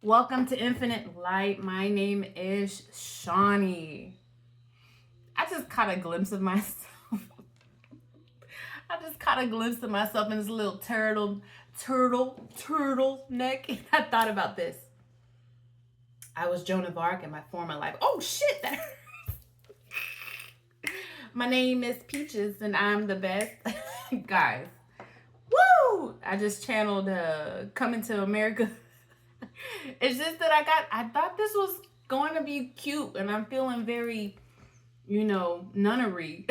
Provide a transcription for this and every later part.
Welcome to Infinite Light. My name is Shawnee. I just caught a glimpse of myself. I just caught a glimpse of myself in this little turtle neck. I thought about this. I was Joan of Arc in my former life. Oh shit! My name is Peaches, and I'm the best, guys. Woo! I just channeled "Coming to America." It's just that I thought this was going to be cute, and I'm feeling very, nunnery.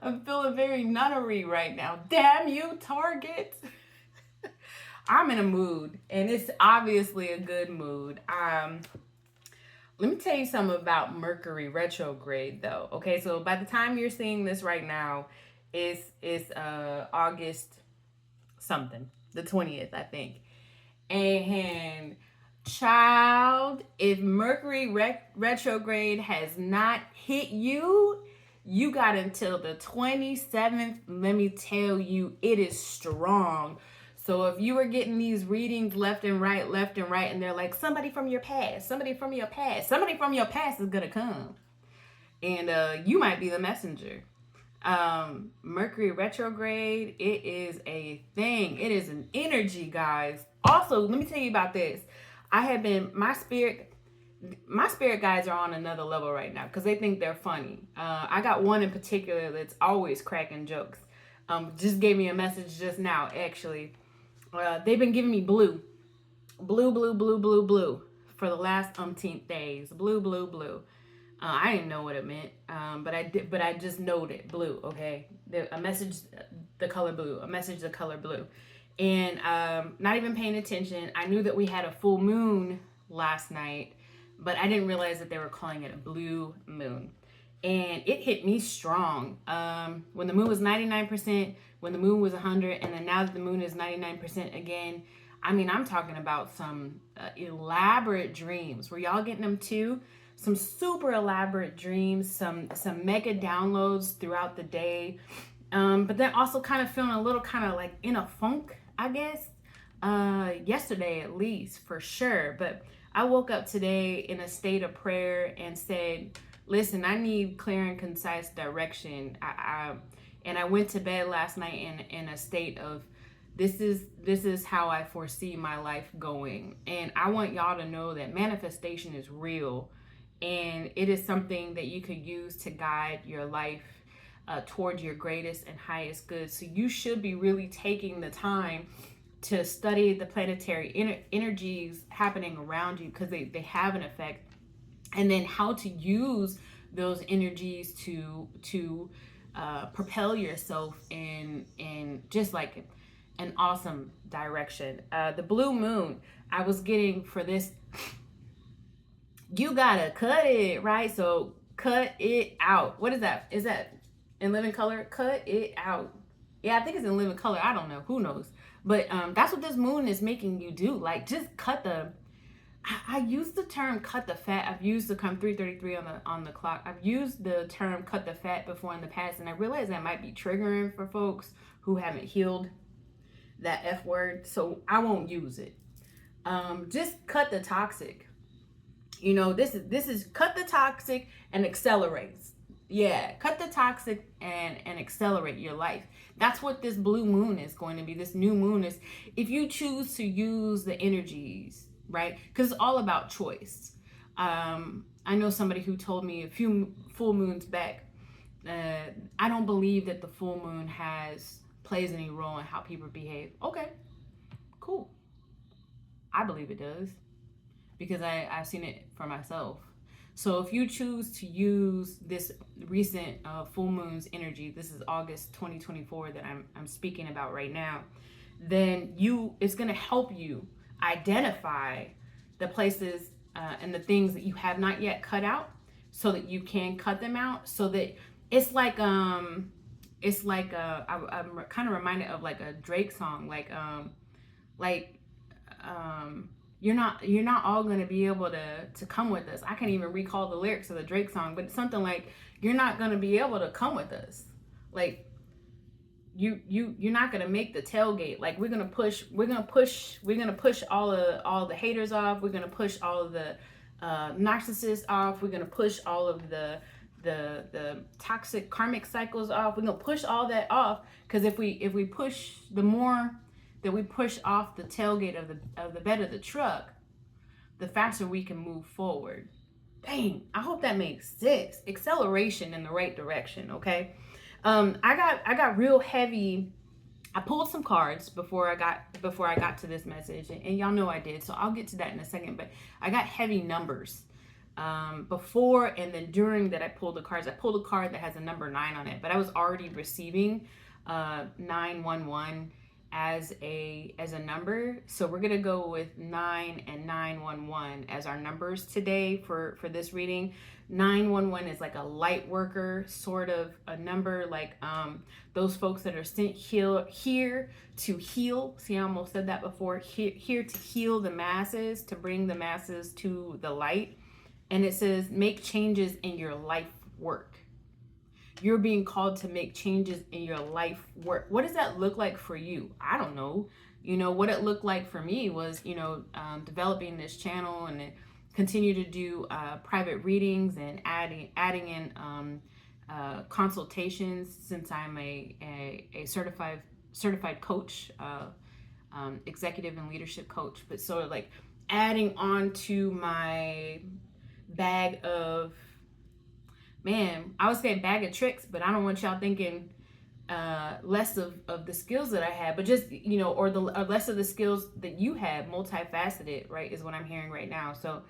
I'm feeling very nunnery right now. Damn you, Target. I'm in a mood, and it's obviously a good mood. Let me tell you something about Mercury retrograde, though. Okay, so by the time you're seeing this right now, it's August something, the 20th, I think. And child, if Mercury retrograde has not hit you, you got until the 27th. Let me tell you, it is strong. So if you were getting these readings left and right, and they're like, somebody from your past, somebody from your past, somebody from your past is going to come. And you might be the messenger. Mercury retrograde, it is a thing. It is an energy, guys. Also, let me tell you about this. I have been, my spirit guides are on another level right now because they think they're funny. I got one in particular that's always cracking jokes. Just gave me a message just now, actually. They've been giving me blue for the last umpteenth days. Blue. I didn't know what it meant, but I did. But I just know it blue. Okay, a message, the color blue. A message, the color blue, and not even paying attention. I knew that we had a full moon last night, but I didn't realize that they were calling it a blue moon, and it hit me strong. When the moon was 99%, when the moon was 100, and then now that the moon is 99% again. I mean, I'm talking about some elaborate dreams. Were y'all getting them too? Some super elaborate dreams, some mega downloads throughout the day, but then also kind of feeling a little kind of like in a funk, I guess. Yesterday at least, for sure. But I woke up today in a state of prayer and said, "Listen, I need clear and concise direction." And I went to bed last night in a state of this is how I foresee my life going, and I want y'all to know that manifestation is real. And it is something that you could use to guide your life towards your greatest and highest good. So you should be really taking the time to study the planetary energies happening around you because they have an effect. And then how to use those energies to propel yourself in just like an awesome direction. The blue moon, I was getting for this, you gotta cut it, right? So cut it out. What is that? Is that in living color? Cut it out. Yeah, I think it's in living color. I don't know. Who knows? But that's what this moon is making you do. Like, just cut the. I use the term "cut the fat." I've used the 3:33 on the clock. I've used the term "cut the fat" before in the past, and I realize that might be triggering for folks who haven't healed that F word. So I won't use it. Just cut the toxic. This is cut the toxic and accelerates. Yeah, cut the toxic and accelerate your life. That's what this blue moon is going to be. This new moon is, if you choose to use the energies, right? Because it's all about choice. I know somebody who told me a few full moons back, I don't believe that the full moon plays any role in how people behave. Okay, cool. I believe it does, because I've seen it for myself. So if you choose to use this recent full moon's energy, this is August 2024 that I'm speaking about right now, then it's going to help you identify the places and the things that you have not yet cut out, so that you can cut them out. So that it's like I'm kind of reminded of like a Drake song, you're not all going to be able to come with us. I can't even recall the lyrics of the Drake song, but it's something like, you're not going to be able to come with us. Like, you're not gonna make the tailgate. Like we're gonna push all the haters off. We're gonna push all of the narcissists off. We're gonna push all of the toxic karmic cycles off. We're gonna push all that off, because if we push, the more that we push off the tailgate of the bed of the truck, the faster we can move forward. Dang, I hope that makes sense. Acceleration in the right direction, okay? I got real heavy. I pulled some cards before I got to this message, and y'all know I did, so I'll get to that in a second. But I got heavy numbers before and then during that I pulled the cards. I pulled a card that has a number 9 on it, but I was already receiving 911 as a number, so we're gonna go with 9 and 911 as our numbers today for this reading. 911 is like a light worker sort of a number, like those folks that are sent here to heal. See, I almost said that before. Here to heal the masses, to bring the masses to the light. And it says make changes in your life work. You're being called to make changes in your life work. What does that look like for you? I don't know. You know, what it looked like for me was, developing this channel and continue to do private readings and adding in consultations, since I'm a certified coach, executive and leadership coach. But sort of like adding on to my bag of, man, I would say bag of tricks, but I don't want y'all thinking less of the skills that I have, but just, or less of the skills that you have, multifaceted, right, is what I'm hearing right now. So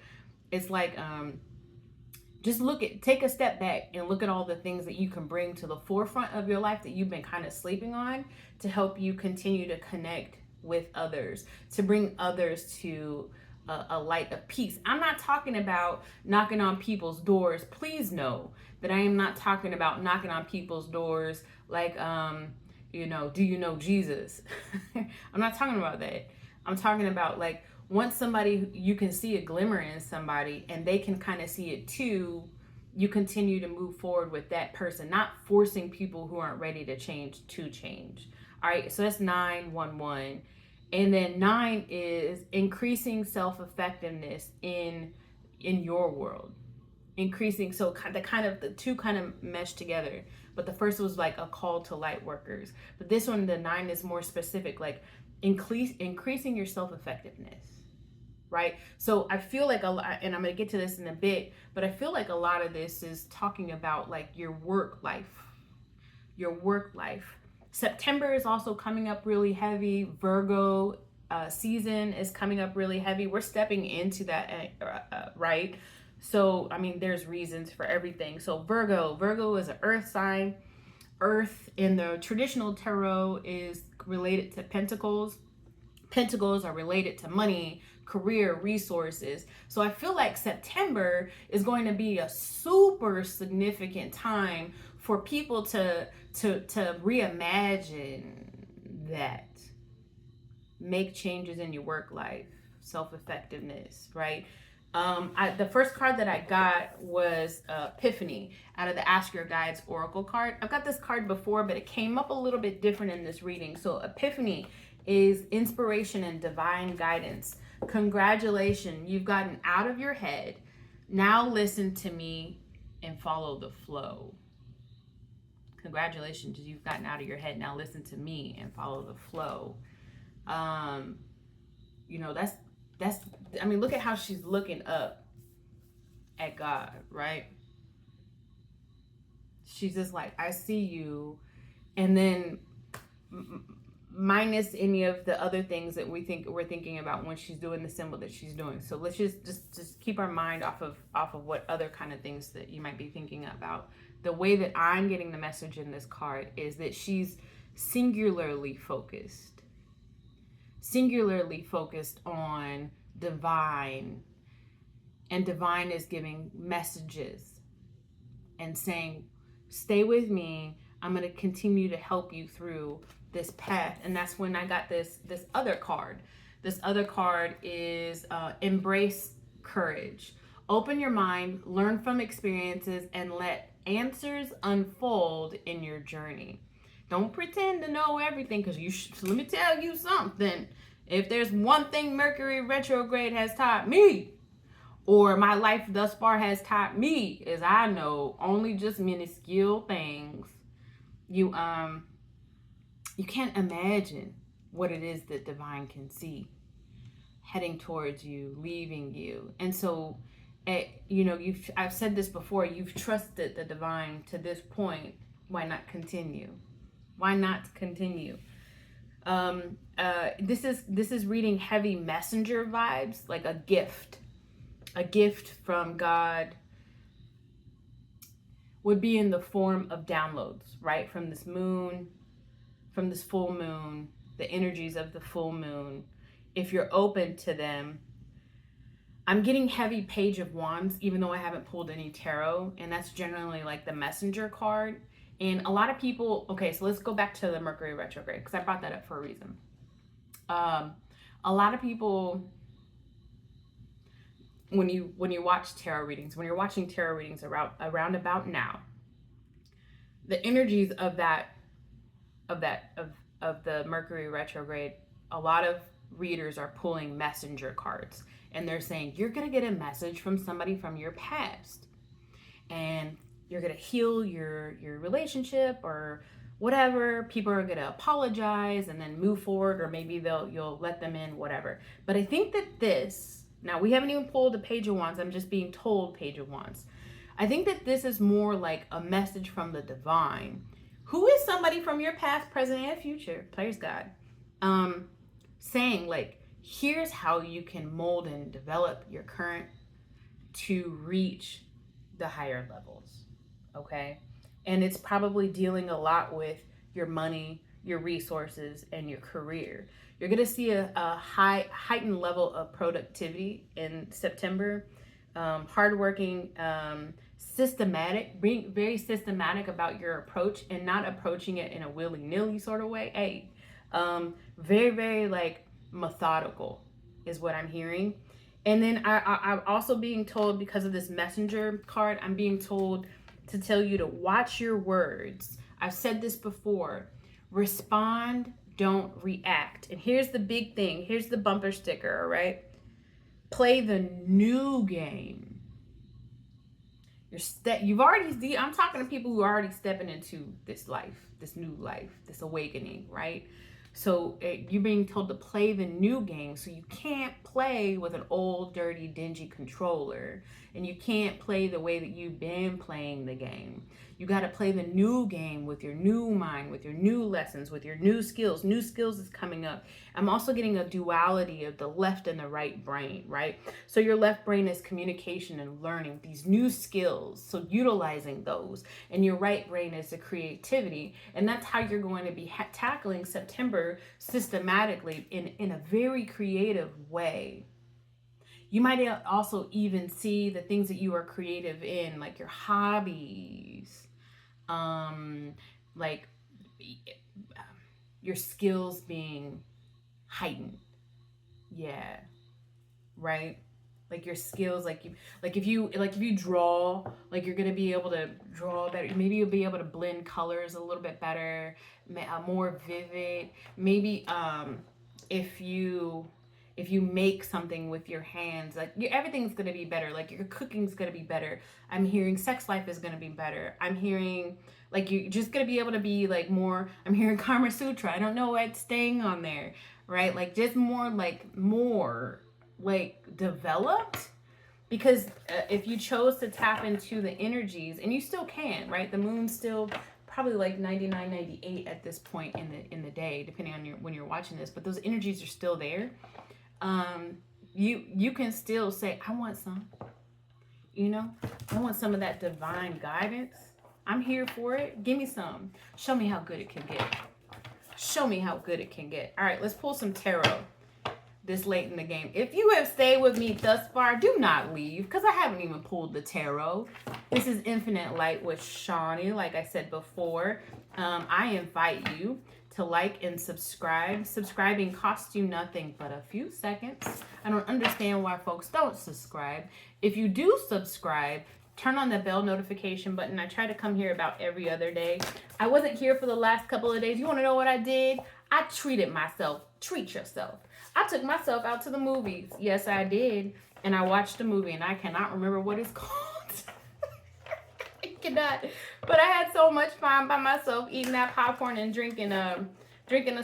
it's like, just take a step back and look at all the things that you can bring to the forefront of your life that you've been kind of sleeping on, to help you continue to connect with others, to bring others to a light of peace. I'm not talking about knocking on people's doors. Please know that I am not talking about knocking on people's doors like, do you know Jesus? I'm not talking about that. I'm talking about like, once somebody, you can see a glimmer in somebody and they can kind of see it too, you continue to move forward with that person, not forcing people who aren't ready to change. All right, so that's 911. And then 9 is increasing self-effectiveness in your world. Increasing, so the two kind of mesh together. But the first was like a call to light workers. But this one, the 9, is more specific, like increasing your self-effectiveness, right? So I feel like a lot, and I'm going to get to this in a bit, but I feel like a lot of this is talking about like your work life. September is also coming up really heavy. Virgo season is coming up really heavy. We're stepping into that, right? So, I mean, there's reasons for everything. So Virgo is an earth sign. Earth in the traditional tarot is related to pentacles. Pentacles are related to money, career, resources. So I feel like September is going to be a super significant time for people to reimagine that. Make changes in your work life, self-effectiveness, right? The first card that I got was Epiphany out of the Ask Your Guides Oracle card. I've got this card before, but it came up a little bit different in this reading. So Epiphany is inspiration and divine guidance. Congratulations, you've gotten out of your head. Now listen to me and follow the flow. Congratulations, you've gotten out of your head. Now listen to me and follow the flow. That's I mean, look at how she's looking up at God, right? She's just like, I see you. And then minus any of the other things that we're thinking about when she's doing the symbol that she's doing. So let's just keep our mind off of what other kind of things that you might be thinking about. The way that I'm getting the message in this card is that she's singularly focused on divine, and divine is giving messages and saying, stay with me, I'm going to continue to help you through this path. And that's when I got this other card. This other card is embrace courage. Open your mind, learn from experiences, and let answers unfold in your journey. Don't pretend to know everything, because let me tell you something. If there's one thing Mercury retrograde has taught me, or my life thus far has taught me, is I know only just minuscule things. You can't imagine what it is that divine can see heading towards you, leaving you. And so, I've said this before, you've trusted the divine to this point. Why not continue? Why not continue? This is reading heavy messenger vibes, like a gift from God would be in the form of downloads, right? From this moon, from this full moon, the energies of the full moon. If you're open to them, I'm getting heavy Page of Wands, even though I haven't pulled any tarot, and that's generally like the messenger card. And a lot of people, okay, so let's go back to the Mercury retrograde, because I brought that up for a reason. A lot of people, when you watch tarot readings, when you're watching tarot readings around about now, the energies of the Mercury retrograde, a lot of readers are pulling messenger cards, and they're saying you're gonna get a message from somebody from your past, and you're gonna heal your relationship or whatever. People are gonna apologize and then move forward, or maybe you'll let them in, whatever. But I think that now we haven't even pulled the Page of Wands. I'm just being told Page of Wands. I think that this is more like a message from the divine, who is somebody from your past, present, and future. Praise God. Saying like, here's how you can mold and develop your current to reach the higher levels. Okay. And it's probably dealing a lot with your money, your resources, and your career. You're going to see a heightened level of productivity in September. Hardworking, systematic, being very systematic about your approach, and not approaching it in a willy-nilly sort of way. Hey, very, very like methodical is what I'm hearing. And then I'm also being told, because of this messenger card, I'm being told to tell you to watch your words. I've said this before. Respond, don't react. And here's the big thing. Here's the bumper sticker, all right? Play the new game. I'm talking to people who are already stepping into this life, this new life, this awakening, right? So you're being told to play the new game. So you can't play with an old, dirty, dingy controller. And you can't play the way that you've been playing the game. You got to play the new game with your new mind, with your new lessons, with your new skills. New skills is coming up. I'm also getting a duality of the left and the right brain, right? So your left brain is communication and learning, these new skills. So utilizing those. And your right brain is the creativity. And that's how you're going to be tackling September systematically in a very creative way. You might also even see the things that you are creative in, like your hobbies, like your skills being heightened. Yeah, right. Like your skills, like if you draw, like you're gonna be able to draw better. Maybe you'll be able to blend colors a little bit better, more vivid. Maybe if you make something with your hands, like everything's going to be better. Like your cooking's going to be better. I'm hearing sex life is going to be better. I'm hearing like you're just going to be able to be like more, I'm hearing Kama Sutra. I don't know what's staying on there, right? Like just more developed. Because if you chose to tap into the energies, and you still can, right? The moon's still probably like 99, 98 at this point in the day, depending on when you're watching this. But those energies are still there. You can still say, I want some, I want some of that divine guidance. I'm here for it. Give me some. Show me how good it can get. Show me how good it can get. All right, let's pull some tarot this late in the game. If you have stayed with me thus far, do not leave, because I haven't even pulled the tarot. This is Infinite Light with Shawnee, like I said before. I invite you to like and subscribe. Subscribing costs you nothing but a few seconds. I don't understand why folks don't subscribe. If you do subscribe, turn on the bell notification button. I try to come here about every other day. I wasn't here for the last couple of days. You want to know what I did? I treated myself. Treat yourself. I took myself out to the movies. Yes, I did. And I watched a movie, and I cannot remember what it's called. I cannot. But I had so much fun by myself eating that popcorn and drinking a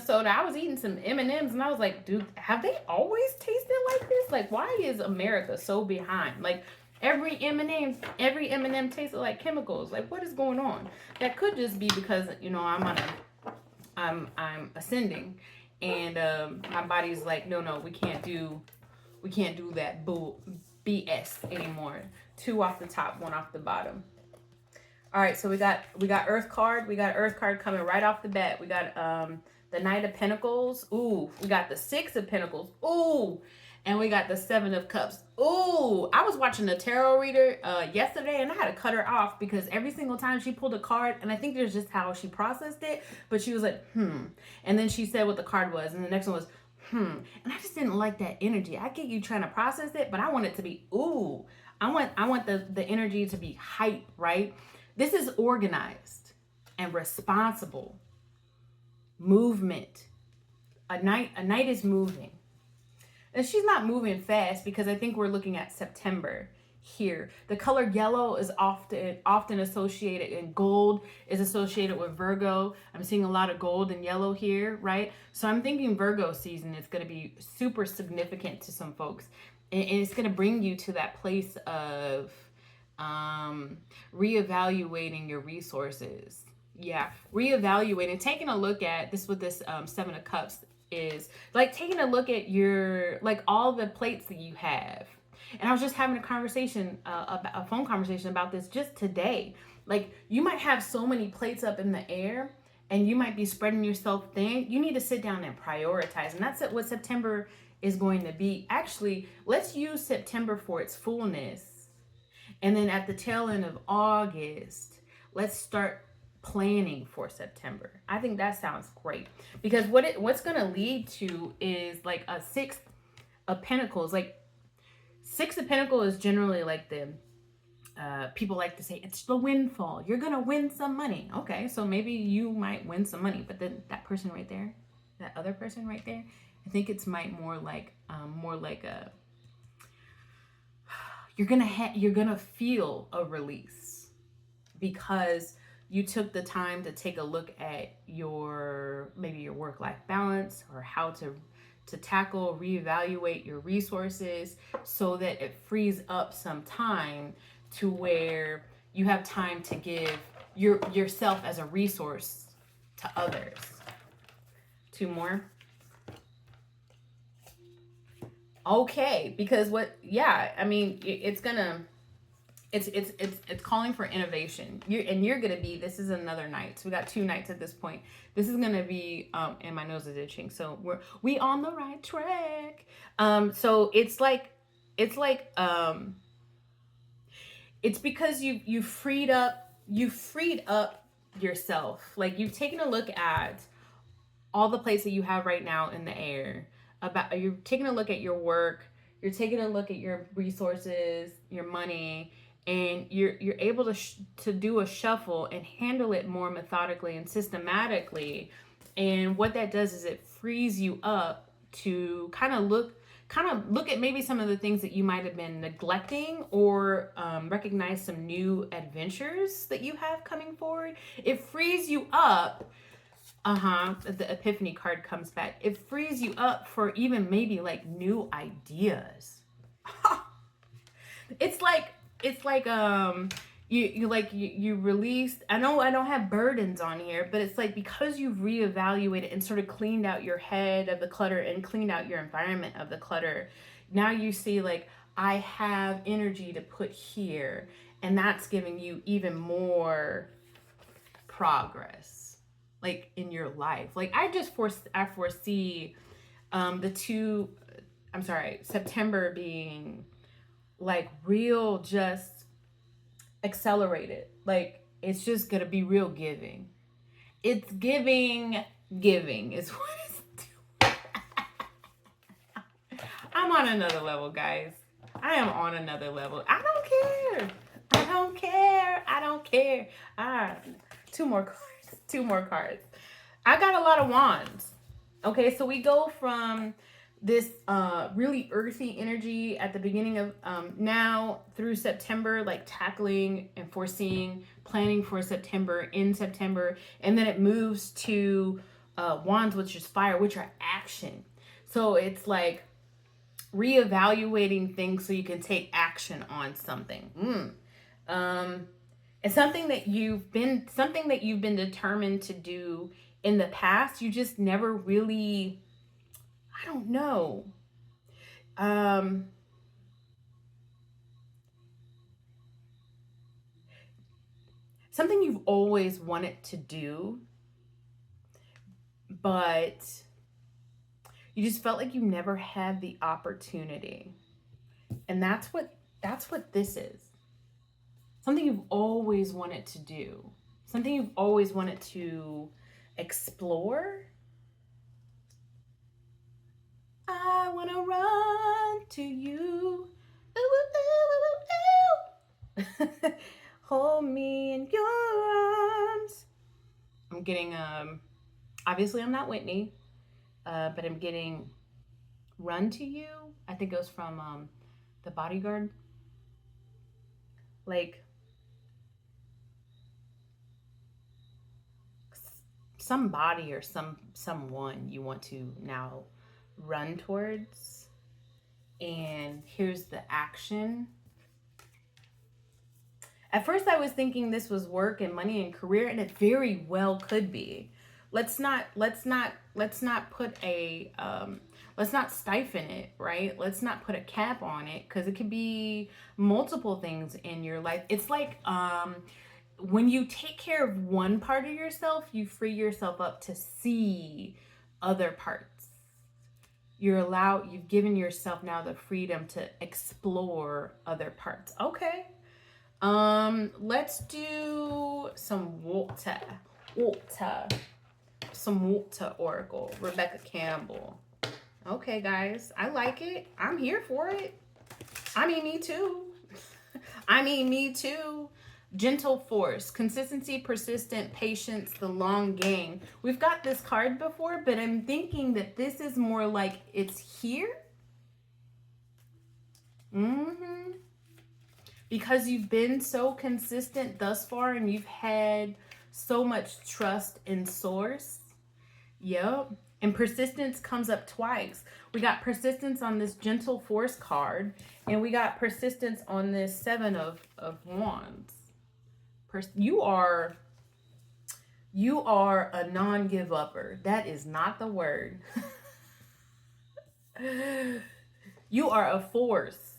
soda. I was eating some M&Ms, and I was like, dude, have they always tasted like this? Like, why is America so behind? Like, every M&M tasted like chemicals. Like, what is going on? That could just be because, you know, I'm ascending, and my body's like, no, we can't do that BS anymore. 2 off the top, 1 off the bottom. All right, so we got Earth card. We got Earth card coming right off the bat. We got the Knight of Pentacles. Ooh, we got the 6 of Pentacles. Ooh, and we got the 7 of Cups. Ooh, I was watching a tarot reader yesterday, and I had to cut her off because every single time she pulled a card, and I think there's just how she processed it, but she was like, and then she said what the card was, and the next one was, and I just didn't like that energy. I get you trying to process it, but I want it to be, ooh, I want the energy to be hype, right? This is organized and responsible movement. A knight is moving. And she's not moving fast because I think we're looking at September here. The color yellow is often associated, and gold is associated with Virgo. I'm seeing a lot of gold and yellow here, right? So I'm thinking Virgo season is going to be super significant to some folks. And it's going to bring you to that place of reevaluating your resources. Yeah, reevaluating, taking a look at this with this 7 of Cups is like taking a look at your, like, all the plates that you have. And I was just having a conversation, a phone conversation about this just today. Like, you might have so many plates up in the air, and you might be spreading yourself thin. You need to sit down and prioritize. And that's what September is going to be. Actually, let's use September for its fullness. And then at the tail end of August, let's start planning for September. I think that sounds great, because what's going to lead to is like a 6 of Pentacles. Like, 6 of Pentacles is generally like the people like to say it's the windfall. You're gonna win some money. Okay, so maybe you might win some money, but then that person right there, that other person right there, I think it's more like a, you're gonna feel a release because you took the time to take a look at maybe your work-life balance, or how to tackle, reevaluate your resources so that it frees up some time to where you have time to give yourself as a resource to others. 2 more. Okay, because it's calling for innovation. You're gonna be, this is another night. So we got 2 nights at this point. This is gonna be and my nose is itching. So we on the right track. So it's because you freed up yourself. Like, you've taken a look at all the places that you have right now in the air. You're taking a look at your work, you're taking a look at your resources, your money, and you're able to do a shuffle and handle it more methodically and systematically. And what that does is it frees you up to kind of look at maybe some of the things that you might have been neglecting, or recognize some new adventures that you have coming forward. It frees you up. The Epiphany card comes back. It frees you up for even maybe like new ideas. It's like you released, I know I don't have burdens on here, but it's like, because you've reevaluated and sort of cleaned out your head of the clutter and cleaned out your environment of the clutter, now you see, like, I have energy to put here, and that's giving you even more progress, like, in your life. Like, I foresee September being like real, just accelerated. Like, it's just gonna be real giving. It's giving is what it's doing. I'm on another level, guys. I am on another level. I don't care. I don't care. I don't care. Ah, two more cards. Two more cards. I got a lot of wands. Okay, so we go from this really earthy energy at the beginning of now through September, like tackling and foreseeing, planning for September, in September, and then it moves to wands, which is fire, which are action. So it's like reevaluating things so you can take action on something. It's something that you've been determined to do in the past. You just never really, I don't know. Something you've always wanted to do, but you just felt like you never had the opportunity. And that's what this is. Something you've always wanted to do. Something you've always wanted to explore. I want to run to you. Ooh, ooh, ooh, ooh. Hold me in your arms. I'm getting obviously I'm not Whitney, but I'm getting Run to You. I think it was from The Bodyguard. Like somebody or someone you want to now run towards. And here's the action. At first I was thinking this was work and money and career, and it very well could be. Let's not put a let's not stifle it, right? Let's not put a cap on it, because it could be multiple things in your life. It's like when you take care of one part of yourself, you free yourself up to see other parts. You've given yourself now the freedom to explore other parts. Okay. Let's do some water. Some water oracle. Rebecca Campbell. Okay, guys. I like it. I'm here for it. I mean, me too. me too. Gentle force, consistency, persistent, patience, the long game. We've got this card before, but I'm thinking that this is more like it's here. Because you've been so consistent thus far and you've had so much trust in source. Yep. And persistence comes up twice. We got persistence on this gentle force card, and we got persistence on this Seven of Wands. You are a non-give upper. That is not the word. You are a force.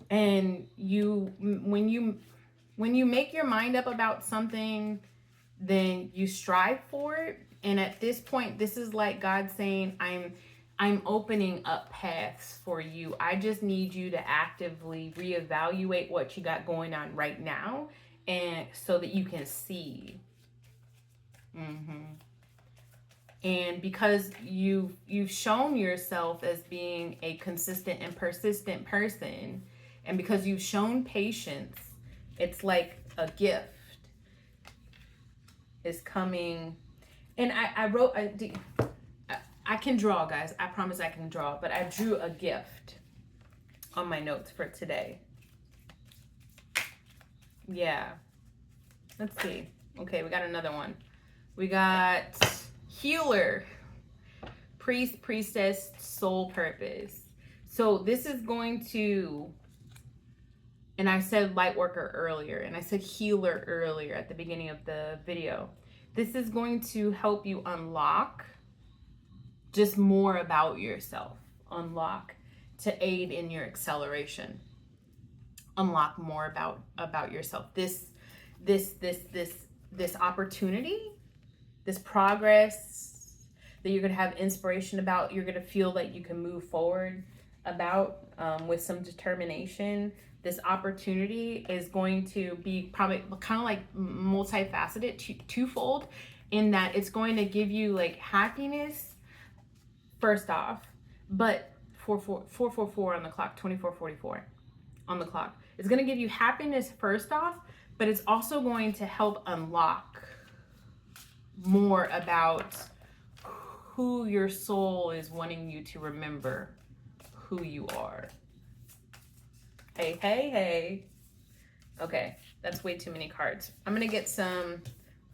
And when you make your mind up about something, then you strive for it. And at this point, this is like God saying, I'm opening up paths for you. I just need you to actively reevaluate what you got going on right now, and so that you can see. And because you've shown yourself as being a consistent and persistent person, and because you've shown patience, it's like a gift is coming. And I can draw, guys. I promise I can draw. But I drew a gift on my notes for today. Yeah. Let's see. Okay, we got another one. We got healer, priest, priestess, soul purpose. So this is going to, and I said light worker earlier, and I said healer earlier at the beginning of the video. This is going to help you unlock just more about yourself. Unlock to aid in your acceleration. Unlock more about yourself. This opportunity, this progress that you're going to have inspiration about, you're going to feel that you can move forward about with some determination. This opportunity is going to be probably kind of like multifaceted, twofold, in that it's going to give you like happiness first off, but 444 on the clock, 2444 on the clock. It's going to give you happiness first off, but it's also going to help unlock more about who your soul is wanting you to remember who you are. Hey, hey, hey. Okay, that's way too many cards. I'm going to get some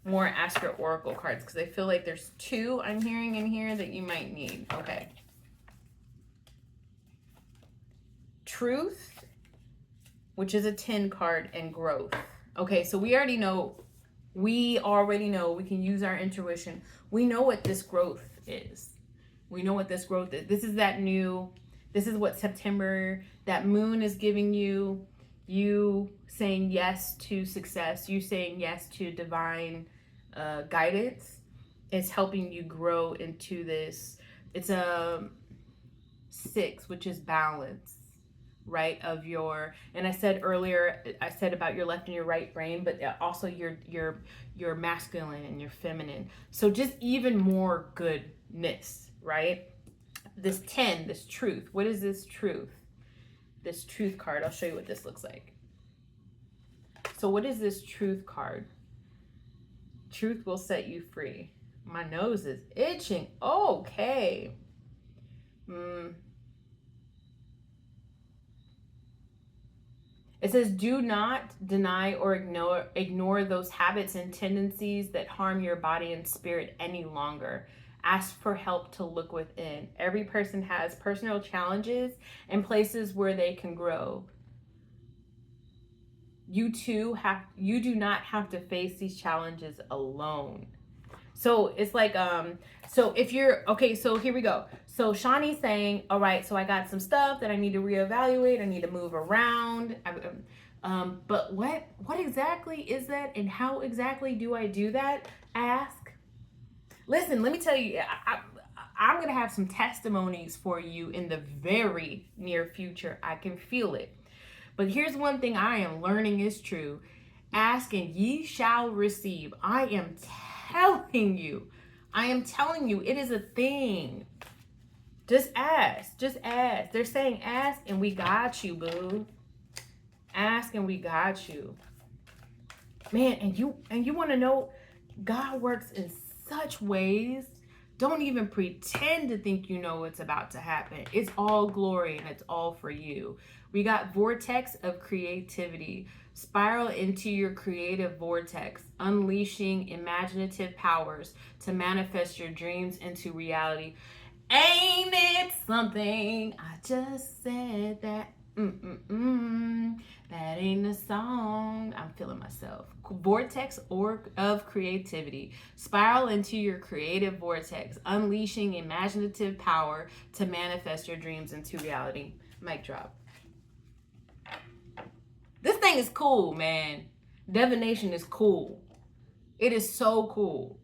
more Ask Your Oracle cards because I feel like there's 2 I'm hearing in here that you might need. Okay. Truth, which is a 10 card, and growth. Okay, so we already know, we can use our intuition. We know what this growth is. We know what this growth is. This is that new, this is what September, that moon is giving you. You saying yes to success, you saying yes to divine guidance is helping you grow into this. It's a 6, which is balance, right? Of your, and I said earlier, I said about your left and your right brain, but also your masculine and your feminine. So just even more goodness, right? This 10, this truth. What is this truth? This truth card. I'll show you what this looks like. So what is this truth card? Truth will set you free. My nose is itching. Okay. It says, do not deny or ignore those habits and tendencies that harm your body and spirit any longer. Ask for help to look within. Every person has personal challenges and places where they can grow. You do not have to face these challenges alone. So it's like, so if you're, okay, so here we go. So Shawnee's saying, all right, so I got some stuff that I need to reevaluate. I need to move around. But what exactly is that? And how exactly do I do that? Ask. Listen, let me tell you, I'm going to have some testimonies for you in the very near future. I can feel it. But here's one thing I am learning is true. Ask and ye shall receive. I am telling you, it is a thing. Just ask, They're saying ask and we got you, boo. Ask and we got you. Man, and you want to know, God works in such ways. Don't even pretend to think you know what's about to happen. It's all glory and it's all for you. We got vortex of creativity. Spiral into your creative vortex, unleashing imaginative powers to manifest your dreams into reality. Ain't it something? I just said that. That ain't a song. I'm feeling myself. Vortex of creativity. Spiral into your creative vortex, unleashing imaginative power to manifest your dreams into reality. Mic drop. This thing is cool, man. Divination is cool. It is so cool.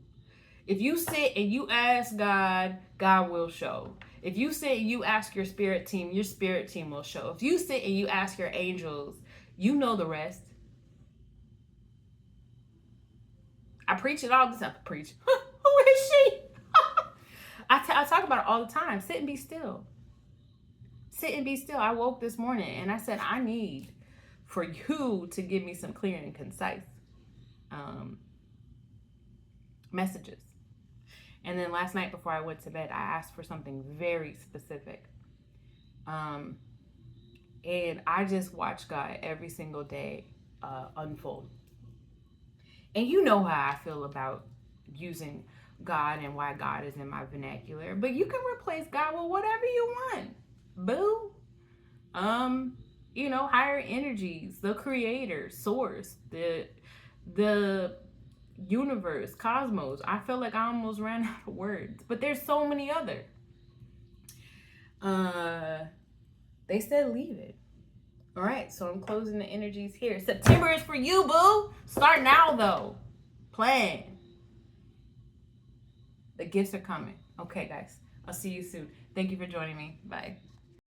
If you sit and you ask God, God will show. If you sit and you ask your spirit team will show. If you sit and you ask your angels, you know the rest. I preach it all the time. Preach. Who is she? I talk about it all the time. Sit and be still. Sit and be still. I woke this morning and I said, I need for you to give me some clear and concise messages. And then last night before I went to bed, I asked for something very specific. And I just watch God every single day unfold. And you know how I feel about using God and why God is in my vernacular. But you can replace God with whatever you want. Boo. Higher energies, the creator, source, the universe, cosmos. I feel like I almost ran out of words, but there's so many other. They said leave it. All right, so I'm closing the energies here. September is for you, boo. Start now, though. Plan. The gifts are coming. Okay, guys. I'll see you soon. Thank you for joining me. Bye.